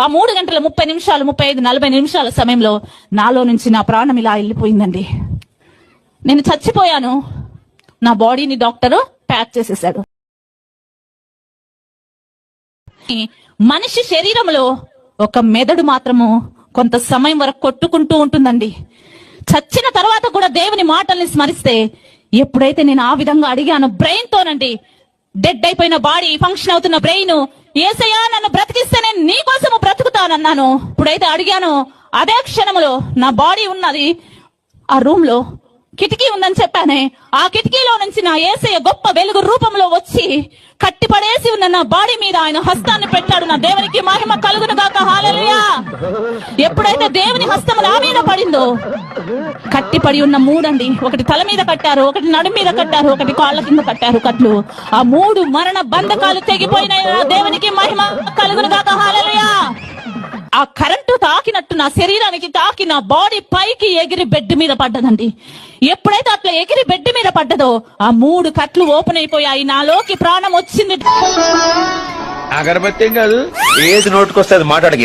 ఆ 3 గంటల 30 నిమిషాలు 35 40 నిమిషాల సమయంలో నాలో నుంచి నా ప్రాణం ఇలా వెళ్ళిపోయిందండి. నేను చచ్చిపోయాను. నా బాడీని డాక్టర్ ప్యాక్ చేసేసాడు. మనిషి శరీరంలో ఒక మెదడు మాత్రము కొంత సమయం వరకు కొట్టుకుంటూ ఉంటుందండి. చచ్చిన తర్వాత కూడా దేవుని మాటల్ని స్మరిస్తే, ఎప్పుడైతే నేను ఆ విధంగా అడిగాను బ్రెయిన్ తోనండి, డెడ్ అయిపోయిన బాడీ ఫంక్షన్ అవుతున్న బ్రెయిన్, యేసయ్యా నన్ను బ్రతికిస్తే నేను నీ కోసము బ్రతుకుతానన్నాను. ఇప్పుడైతే అడిగాను, అదే క్షణంలో నా బాడీ ఉన్నది ఆ రూమ్ లో, కిటికీ ఉందని చెప్పానే, ఆ కిటికీలో నుంచి నా యేసయ్య గొప్ప వెలుగు రూపంలో వచ్చి కట్టిపడేసి ఉన్న నా బాడీ మీద ఆయన హస్తాన్ని పెట్టాడు. నా దేవునికి మహిమ కలుగును గాక. హల్లెలూయా. ఎప్పుడైతే దేవుని హస్తం నా మీద పడిందో, కట్టిపడి ఉన్న 3 అండి, ఒకటి తల మీద కట్టారు, ఒకటి నడు మీద కట్టారు, ఒకటి కాళ్ళ కింద కట్టారు కట్లు. ఆ 3 మరణ బంధకాలు తెగిపోయినాయి. నా దేవునికి మహిమ కలుగును గాక. హల్లెలూయా. ఆ కరెంటు తాకినట్టు నా శరీరానికి తాకి నా బాడీ పైకి ఎగిరి బెడ్ మీద పడ్డదండి. ఎప్పుడైతే అట్లా ఎగిరి బెడ్ మీద పడ్డదో ఆ 3 కట్లు ఓపెన్ అయిపోయాయి. నాలోకి ప్రాణం వచ్చింది. అగరబత్తి కాదు, ఏది నోటుకొస్తే అది మాట్లాడక